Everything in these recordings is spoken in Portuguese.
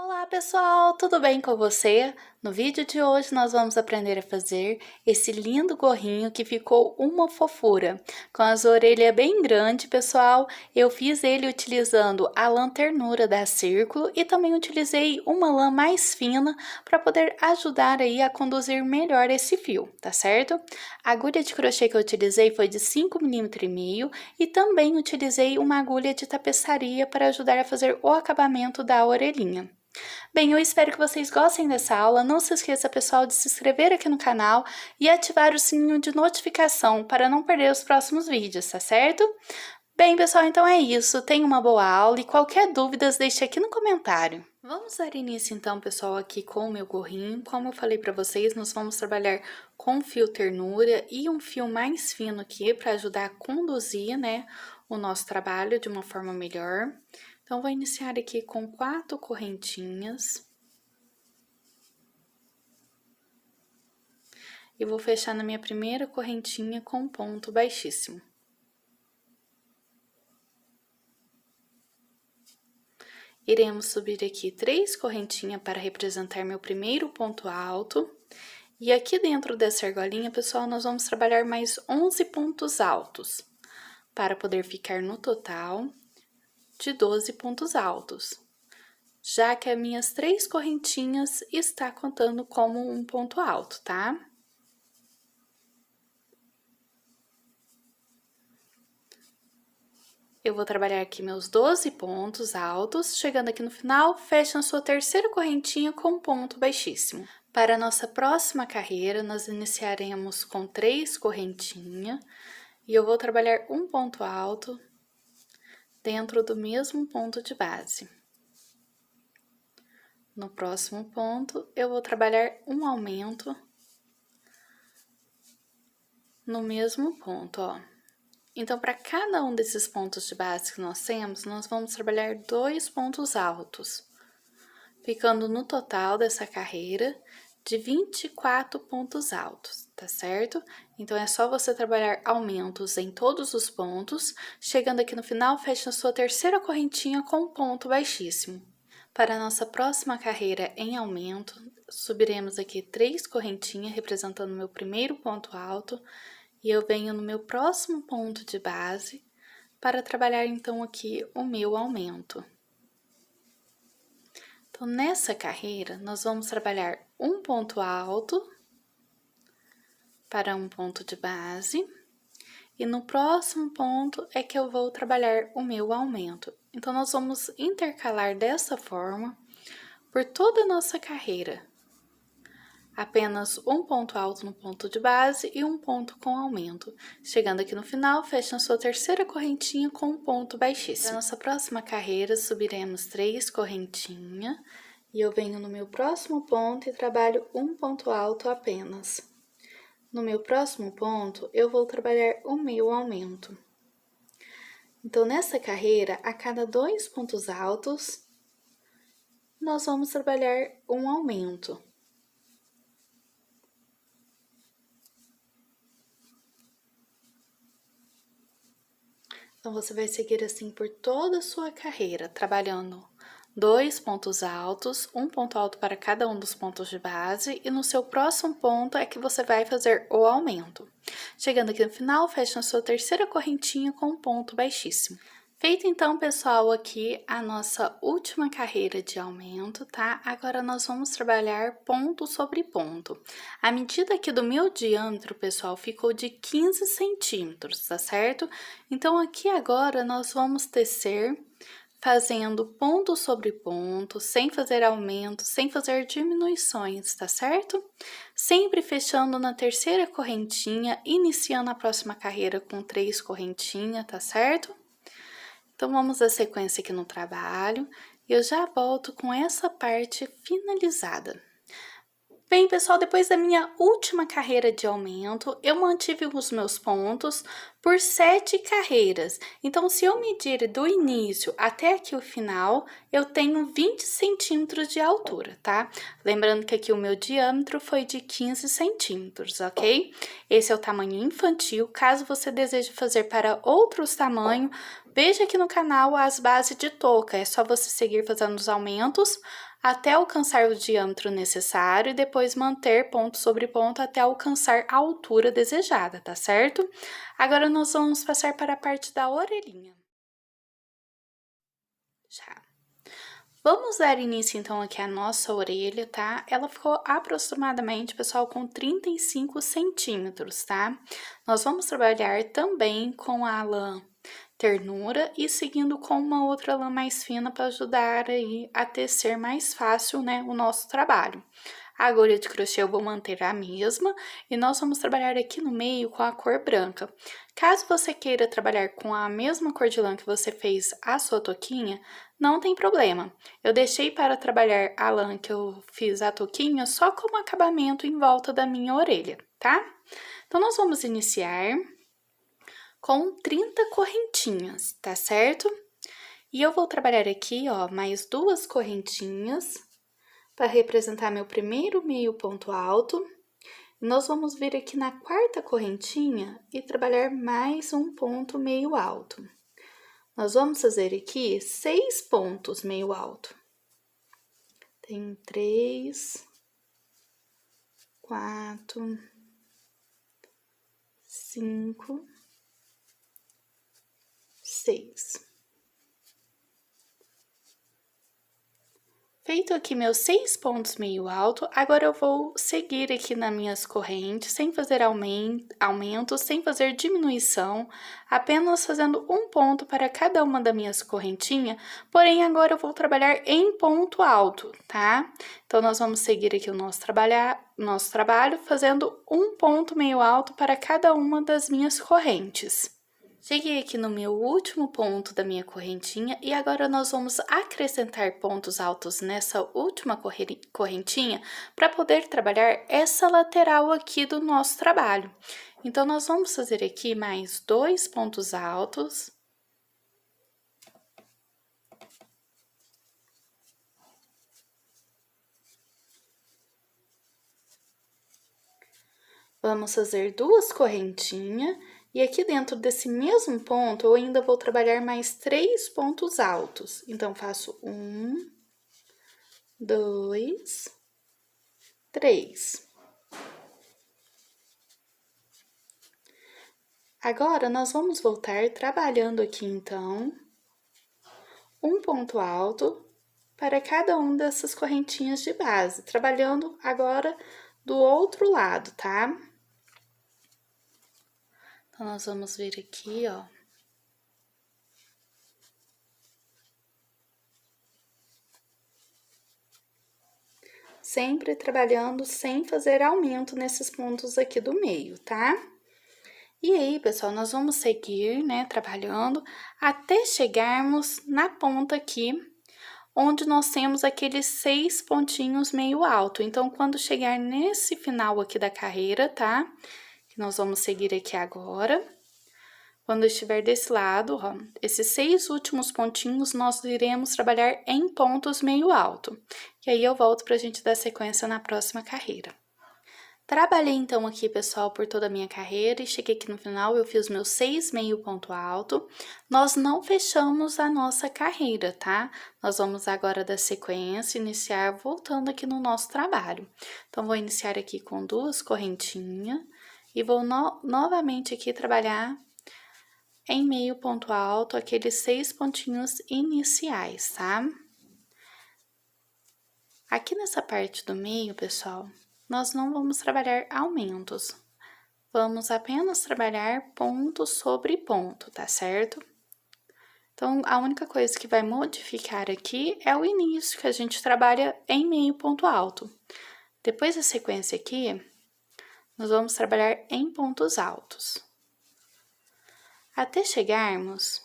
Olá pessoal, tudo bem com você? No vídeo de hoje nós vamos aprender a fazer esse lindo gorrinho que ficou uma fofura. Com as orelhas bem grandes, pessoal, eu fiz ele utilizando a lã ternura da Círculo e também utilizei uma lã mais fina para poder ajudar aí a conduzir melhor esse fio, tá certo? A agulha de crochê que eu utilizei foi de 5,5 mm e também utilizei uma agulha de tapeçaria para ajudar a fazer o acabamento da orelhinha. Bem, eu espero que vocês gostem dessa aula. Não se esqueça, pessoal, de se inscrever aqui no canal e ativar o sininho de notificação para não perder os próximos vídeos, tá certo? Bem, pessoal, então é isso. Tenha uma boa aula e qualquer dúvidas deixe aqui no comentário. Vamos dar início então, pessoal, aqui com o meu gorrinho. Como eu falei para vocês, nós vamos trabalhar com fio ternura e um fio mais fino aqui para ajudar a conduzir, né, o nosso trabalho de uma forma melhor. Então, vou iniciar aqui com 4 correntinhas. E vou fechar na minha primeira correntinha com ponto baixíssimo. Iremos subir aqui 3 correntinhas para representar meu primeiro ponto alto. E aqui dentro dessa argolinha, pessoal, nós vamos trabalhar mais 11 pontos altos, para poder ficar no total de 12 pontos altos, já que as minhas 3 correntinhas está contando como um ponto alto, tá? Eu vou trabalhar aqui meus 12 pontos altos, chegando aqui no final, fecha a sua terceira correntinha com um ponto baixíssimo. Para a nossa próxima carreira, nós iniciaremos com 3 correntinhas, e eu vou trabalhar um ponto alto dentro do mesmo ponto de base. No próximo ponto, eu vou trabalhar um aumento no mesmo ponto, ó. Então, para cada um desses pontos de base que nós temos, nós vamos trabalhar 2 pontos altos, ficando no total dessa carreira de 24 pontos altos, tá certo? Então, é só você trabalhar aumentos em todos os pontos, chegando aqui no final, fecha a sua terceira correntinha com um ponto baixíssimo. Para a nossa próxima carreira em aumento, subiremos aqui 3 correntinhas, representando meu primeiro ponto alto, e eu venho no meu próximo ponto de base para trabalhar então aqui o meu aumento. Então, nessa carreira, nós vamos trabalhar um ponto alto para um ponto de base, e no próximo ponto é que eu vou trabalhar o meu aumento. Então, nós vamos intercalar dessa forma por toda a nossa carreira. Apenas um ponto alto no ponto de base e um ponto com aumento. Chegando aqui no final, fecha a sua terceira correntinha com um ponto baixíssimo. Para nossa próxima carreira, subiremos 3 correntinhas e eu venho no meu próximo ponto e trabalho um ponto alto apenas. No meu próximo ponto, eu vou trabalhar o meu aumento. Então, nessa carreira, a cada 2 pontos altos, nós vamos trabalhar um aumento. Então, você vai seguir assim por toda a sua carreira, trabalhando 2 pontos altos, um ponto alto para cada um dos pontos de base, e no seu próximo ponto é que você vai fazer o aumento. Chegando aqui no final, fecha a sua terceira correntinha com um ponto baixíssimo. Feito então, pessoal, aqui a nossa última carreira de aumento, tá? Agora, nós vamos trabalhar ponto sobre ponto. A medida aqui do meu diâmetro, pessoal, ficou de 15 centímetros, tá certo? Então, aqui agora, nós vamos tecer fazendo ponto sobre ponto, sem fazer aumento, sem fazer diminuições, tá certo? Sempre fechando na terceira correntinha, iniciando a próxima carreira com 3 correntinhas, tá certo? Então, vamos dar sequência aqui no trabalho e eu já volto com essa parte finalizada. Bem, pessoal, depois da minha última carreira de aumento, eu mantive os meus pontos por 7 carreiras. Então, se eu medir do início até aqui o final, eu tenho 20 centímetros de altura, tá? Lembrando que aqui o meu diâmetro foi de 15 centímetros, ok? Esse é o tamanho infantil. Caso você deseje fazer para outros tamanhos, Veja aqui no canal as bases de touca, é só você seguir fazendo os aumentos até alcançar o diâmetro necessário e depois manter ponto sobre ponto até alcançar a altura desejada, tá certo? Agora nós vamos passar para a parte da orelhinha. Já. Vamos dar início então aqui à nossa orelha, tá? Ela ficou aproximadamente, pessoal, com 35 centímetros, tá? Nós vamos trabalhar também com a lã ternura e seguindo com uma outra lã mais fina para ajudar aí a tecer mais fácil, né, o nosso trabalho. A agulha de crochê eu vou manter a mesma e nós vamos trabalhar aqui no meio com a cor branca. Caso você queira trabalhar com a mesma cor de lã que você fez a sua touquinha, não tem problema. Eu deixei para trabalhar a lã que eu fiz a touquinha só como acabamento em volta da minha orelha, tá? Então, nós vamos iniciar com 30 correntinhas, tá certo? E eu vou trabalhar aqui, ó, mais 2 correntinhas para representar meu primeiro meio ponto alto. Nós vamos vir aqui na 4ª correntinha e trabalhar mais um ponto meio alto. Nós vamos fazer aqui 6 pontos meio alto. Tem 3, 4, 5, 6. Feito aqui meus 6 pontos meio alto, agora eu vou seguir aqui nas minhas correntes, sem fazer aumento, sem fazer diminuição, apenas fazendo um ponto para cada uma das minhas correntinhas, porém agora eu vou trabalhar em ponto alto, tá? Então, nós vamos seguir aqui o nosso trabalho fazendo um ponto meio alto para cada uma das minhas correntes. Cheguei aqui no meu último ponto da minha correntinha e agora nós vamos acrescentar pontos altos nessa última correntinha para poder trabalhar essa lateral aqui do nosso trabalho. Então, nós vamos fazer aqui mais 2 pontos altos. Vamos fazer 2 correntinhas. E aqui dentro desse mesmo ponto, eu ainda vou trabalhar mais 3 pontos altos. Então, faço 1, 2, 3. Agora, nós vamos voltar trabalhando aqui, então, um ponto alto para cada uma dessas correntinhas de base, trabalhando agora do outro lado, tá? Então, nós vamos vir aqui, ó. Sempre trabalhando sem fazer aumento nesses pontos aqui do meio, tá? E aí, pessoal, nós vamos seguir, né, trabalhando até chegarmos na ponta aqui, onde nós temos aqueles 6 pontinhos meio alto. Então, quando chegar nesse final aqui da carreira, tá? Que nós vamos seguir aqui agora. Quando estiver desse lado, ó, esses 6 últimos pontinhos, nós iremos trabalhar em pontos meio alto. E aí, eu volto pra gente dar sequência na próxima carreira. Trabalhei, então, aqui, pessoal, por toda a minha carreira e cheguei aqui no final, eu fiz meus 6 meio ponto alto. Nós não fechamos a nossa carreira, tá? Nós vamos agora dar sequência, iniciar voltando aqui no nosso trabalho. Então, vou iniciar aqui com 2 correntinhas e vou novamente aqui trabalhar em meio ponto alto, aqueles 6 pontinhos iniciais, tá? Aqui nessa parte do meio, pessoal, nós não vamos trabalhar aumentos. Vamos apenas trabalhar ponto sobre ponto, tá certo? Então, a única coisa que vai modificar aqui é o início, que a gente trabalha em meio ponto alto. Depois da sequência aqui, nós vamos trabalhar em pontos altos. Até chegarmos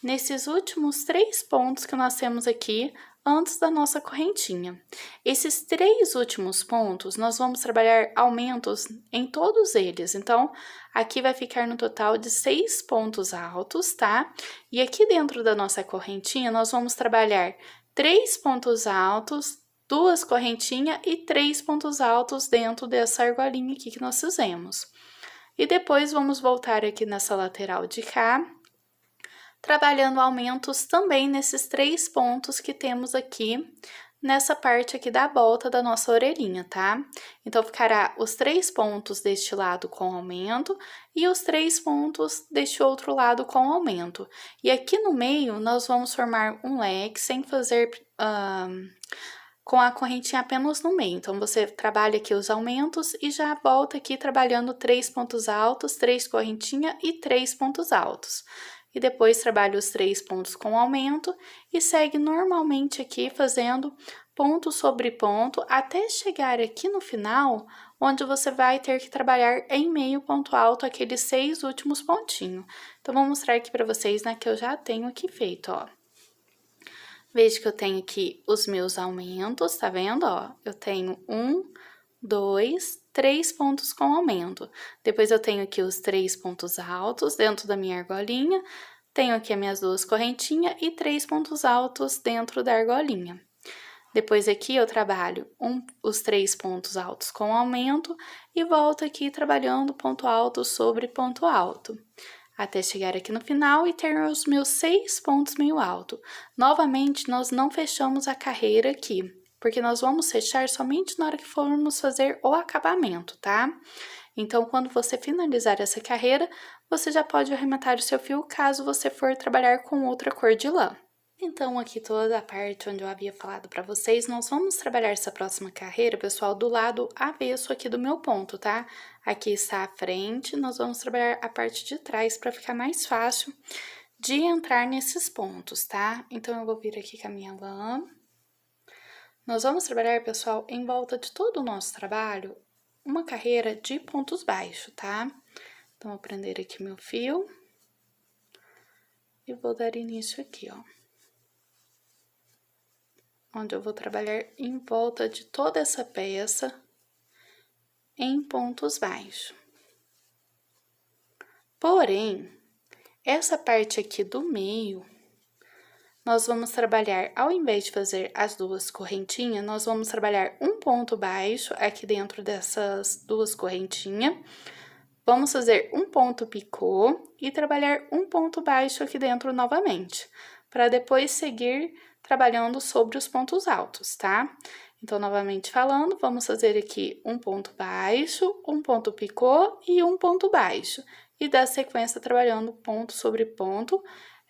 nesses últimos 3 pontos que nós temos aqui, antes da nossa correntinha. Esses 3 últimos pontos, nós vamos trabalhar aumentos em todos eles. Então, aqui vai ficar no total de 6 pontos altos, tá? E aqui dentro da nossa correntinha, nós vamos trabalhar 3 pontos altos, 2 correntinhas e 3 pontos altos dentro dessa argolinha aqui que nós fizemos. E depois, vamos voltar aqui nessa lateral de cá, trabalhando aumentos também nesses 3 pontos que temos aqui, nessa parte aqui da volta da nossa orelhinha, tá? Então, ficará os 3 pontos deste lado com aumento e os 3 pontos deste outro lado com aumento. E aqui no meio, nós vamos formar um leque sem fazer com a correntinha apenas no meio. Então, você trabalha aqui os aumentos e já volta aqui trabalhando 3 pontos altos, 3 correntinha e 3 pontos altos. E depois trabalha os 3 pontos com aumento e segue normalmente aqui fazendo ponto sobre ponto até chegar aqui no final, onde você vai ter que trabalhar em meio ponto alto aqueles 6 últimos pontinhos. Então, vou mostrar aqui para vocês, né, que eu já tenho aqui feito, ó. Veja que eu tenho aqui os meus aumentos, tá vendo, ó? Eu tenho 1, 2, 3 pontos com aumento. Depois eu tenho aqui os 3 pontos altos dentro da minha argolinha, tenho aqui as minhas 2 correntinhas e 3 pontos altos dentro da argolinha. Depois aqui eu trabalho os 3 pontos altos com aumento e volto aqui trabalhando ponto alto sobre ponto alto, até chegar aqui no final e ter os meus 6 pontos meio alto. Novamente, nós não fechamos a carreira aqui, porque nós vamos fechar somente na hora que formos fazer o acabamento, tá? Então, quando você finalizar essa carreira, você já pode arrematar o seu fio caso você for trabalhar com outra cor de lã. Então, aqui toda a parte onde eu havia falado para vocês, nós vamos trabalhar essa próxima carreira, pessoal, do lado avesso aqui do meu ponto, tá? Aqui está a frente, nós vamos trabalhar a parte de trás para ficar mais fácil de entrar nesses pontos, tá? Então, eu vou vir aqui com a minha lã. Nós vamos trabalhar, pessoal, em volta de todo o nosso trabalho, uma carreira de pontos baixos, tá? Então, vou prender aqui meu fio e vou dar início aqui, ó. Onde eu vou trabalhar em volta de toda essa peça em pontos baixos. Porém, essa parte aqui do meio, nós vamos trabalhar, ao invés de fazer as 2 correntinhas, nós vamos trabalhar um ponto baixo aqui dentro dessas 2 correntinhas. Vamos fazer um ponto picô e trabalhar um ponto baixo aqui dentro novamente, para depois seguir trabalhando sobre os pontos altos, tá? Então, novamente falando, vamos fazer aqui um ponto baixo, um ponto picô e um ponto baixo. E dar sequência trabalhando ponto sobre ponto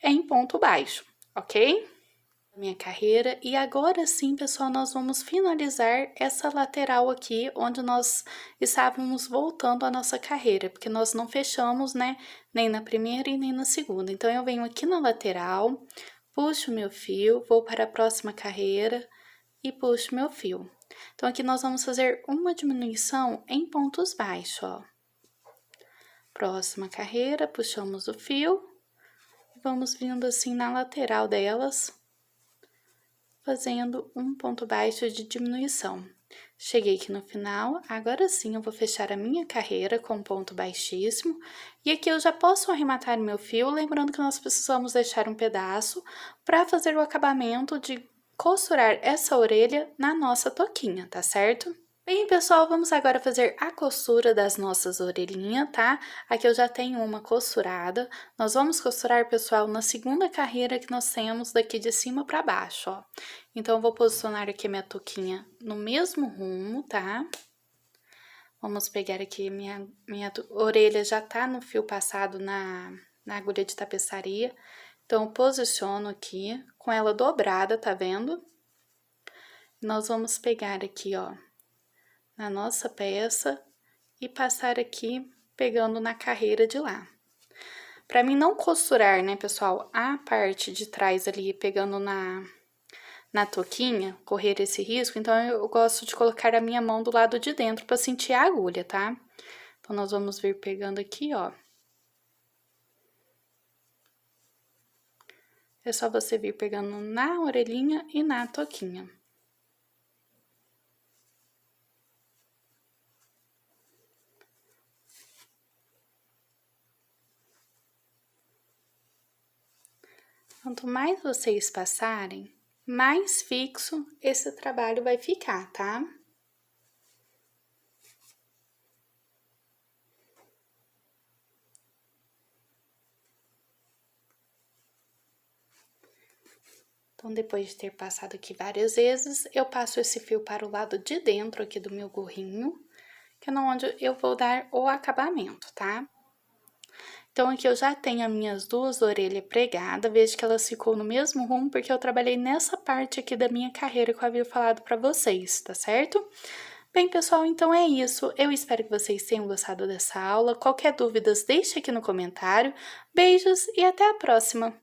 em ponto baixo, ok? Minha carreira. E agora sim, pessoal, nós vamos finalizar essa lateral aqui, onde nós estávamos voltando a nossa carreira, porque nós não fechamos, né, nem na primeira e nem na segunda. Então, eu venho aqui na lateral, puxo meu fio, vou para a próxima carreira e puxo meu fio. Então, aqui nós vamos fazer uma diminuição em pontos baixos, ó. Próxima carreira, puxamos o fio, vamos vindo assim na lateral delas, fazendo um ponto baixo de diminuição. Cheguei aqui no final, agora sim eu vou fechar a minha carreira com ponto baixíssimo. E aqui eu já posso arrematar meu fio, lembrando que nós precisamos deixar um pedaço para fazer o acabamento de costurar essa orelha na nossa toquinha, tá certo? Bem, pessoal, vamos agora fazer a costura das nossas orelhinhas, tá? Aqui eu já tenho uma costurada. Nós vamos costurar, pessoal, na segunda carreira que nós temos daqui de cima para baixo, ó. Então, eu vou posicionar aqui a minha touquinha no mesmo rumo, tá? Vamos pegar aqui, minha orelha já tá no fio passado na agulha de tapeçaria. Então, eu posiciono aqui com ela dobrada, tá vendo? Nós vamos pegar aqui, ó, na nossa peça e passar aqui pegando na carreira de lá. Para mim não costurar, né, pessoal, a parte de trás ali pegando na touquinha, correr esse risco, então eu gosto de colocar a minha mão do lado de dentro para sentir a agulha, tá? Então, nós vamos vir pegando aqui, ó. É só você vir pegando na orelhinha e na touquinha. Quanto mais vocês passarem, mais fixo esse trabalho vai ficar, tá? Então, depois de ter passado aqui várias vezes, eu passo esse fio para o lado de dentro aqui do meu gorrinho, que é onde eu vou dar o acabamento, tá? Então, aqui eu já tenho as minhas duas orelhas pregadas, vejo que elas ficou no mesmo rumo, porque eu trabalhei nessa parte aqui da minha carreira que eu havia falado para vocês, tá certo? Bem, pessoal, então é isso. Eu espero que vocês tenham gostado dessa aula. Qualquer dúvidas, deixe aqui no comentário. Beijos e até a próxima!